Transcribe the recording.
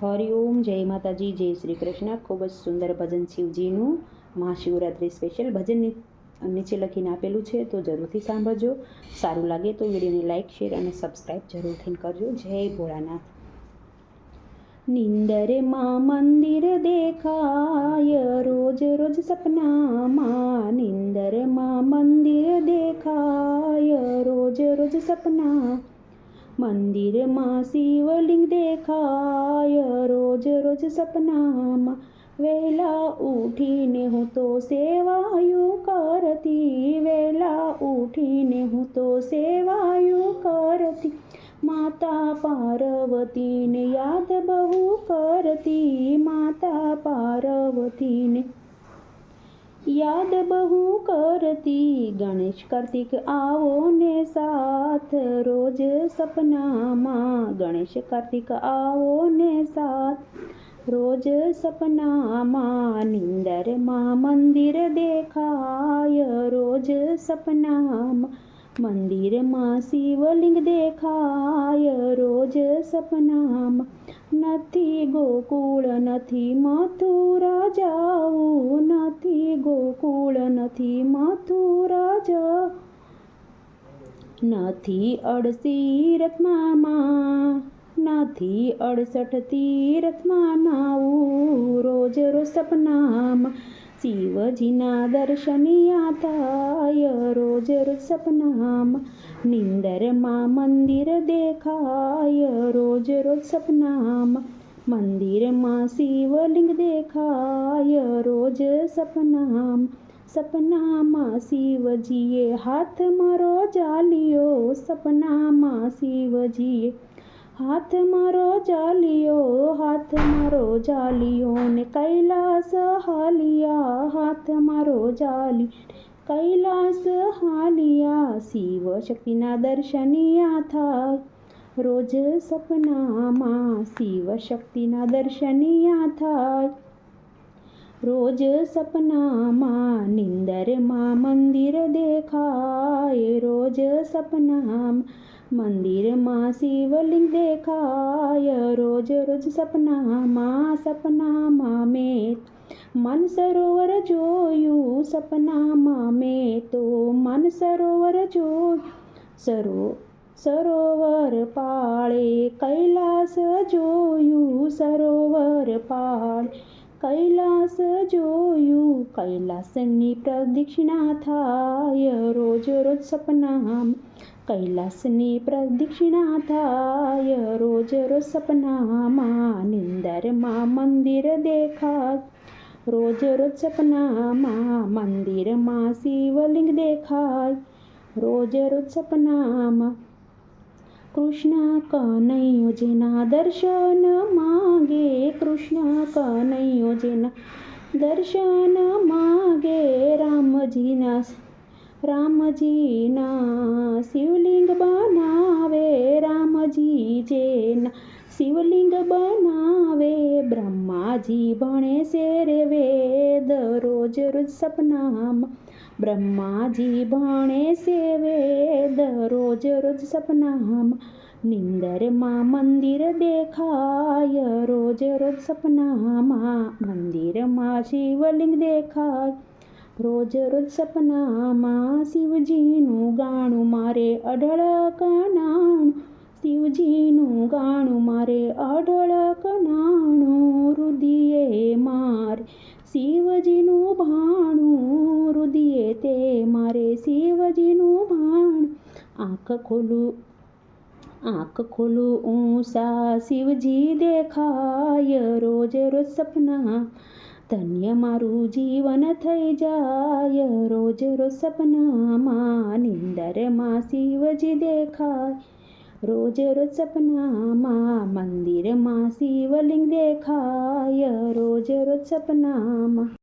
હરિઓમ, જય માતાજી, જય શ્રી કૃષ્ણ. ખૂબ જ સુંદર ભજન શિવજીનું મહાશિવરાત્રિ સ્પેશિયલ ભજન નીચે લખીને આપેલું છે, તો જરૂરથી સાંભળજો. સારું લાગે તો વિડીયોને લાઇક, શેર અને સબસ્ક્રાઈબ જરૂરથી કરજો. જય ભોળાનાથ. નિંદરમાં મંદિર દેખાય રોજ રોજ સપનામાં, નિંદરમાં મંદિર દેખાય રોજ રોજ સપના, મંદિરમાં શિવલિંગ દેખાય રોજ રોજ સપનામાં, વહેલા ઉઠીને હું તો સેવાયું કરતી, વહેલા ઉઠીને હું તો સેવાયું કરતી, માતા પાર્વતીને યાદ બહુ કરતી, માતા પાર્વતીને યાદ બહુ કરતી, ગણેશ કાર્તિક આવો ને સાથ રોજ સપનામાં, ગણેશ કાર્તિક આવો ને સાથ રોજ સપનામાં, નિંદરમાં મંદિર દેખાય રોજ સપનામાં, મંદિરમાં શિવલિંગ દેખાય રોજ સપનામાં, નથી ગોકુળ નથી મથુરા જાવું, નથી ગોકુળ નથી મથુરા જાવું, નથી 68 તીરથમાં, નથી 68 તીરથમાં નાવું, રોજ રોજ સપનામાં શિવજીના દર્શનિયા થાય રોજ રોજ સપનામાં, નિંદરમાં મંદિર દેખાય રોજ રોજ સપનામાં, મંદિરમાં શિવલિંગ દેખાય રોજ સપનામાં, સપનામાં શિવજીએ હાથ મારો જાલિયો, સપનામાં શિવજીએ હાથ મારો જાલિયો, હાથ મારો જાલિયો ને કૈલાસ હાલિયા, હાથ મારો જાલિયો કૈલાસ હાલિયા, શિવ શક્તિના દર્શનિયા થાય રોજ સપનામાં, શિવ શક્તિના દર્શનિયા થાય રોજ સપનામાં, નિંદરમાં મંદિર દેખાય રોજ સપનામાં, મંદિરમાં શિવલિંગ દેખાય રોજ રોજ સપનામાં, સપનામાં મેં માનસરોવર જોયું, સપનામાં મેં તો માનસરોવર જોયું, સરોવર પાળે કૈલાસ જોયું, સરોવર પાળે કૈલાસ જોયું, કૈલાસની પ્રદક્ષિણા થાય રોજ રોજ સપનામાં, કૈલાસની પ્રદક્ષિણા થાય રોજ રોજ સપનામાં, નિંદરમાં મંદિર દેખાય રોજ રોજ સપનામાં, મંદિરમાં શિવલિંગ દેખાય રોજ રોજ સપનામાં, કૃષ્ણ કનૈયો જેના દર્શન માગે, કૃષ્ણ કનૈયો જેના દર્શન માગે, રામજીના શિવલિંગ બનાવે, રામજી જેના શિવલિંગ બનાવે, બ્રહ્માજી ભણે છે રે વેદ રોજ રોજ સપનામાં, બ્રહ્માજી ભણે છે વેદ રોજ રોજ સપનામાં, નિંદરમાં મંદિર દેખાય રોજ રોજ સપનામાં, મંદિરમાં શિવલિંગ દેખાય રોજ રોજ સપનામાં, શિવજીનું ગાણું મારે અઢળક નાણું, શિવજીનું ગાણું મારે અઢળક નાણું, રુદિયે મારે શિવજીનું ભાણું, રુદિયે તે મારે શિવજીનું ભાણું, આંખ ખોલું ઊંસા શિવજી દેખાય રોજ રોજ સપના, ધન્ય મારું જીવન થઈ જાય રોજ રોજ સપનામાં, નિંદરમાં શિવજી દેખાય રોજ રોજ સપનામાં, મંદિરમાં શિવલિંગ દેખાય રોજ રોજ સપનામાં.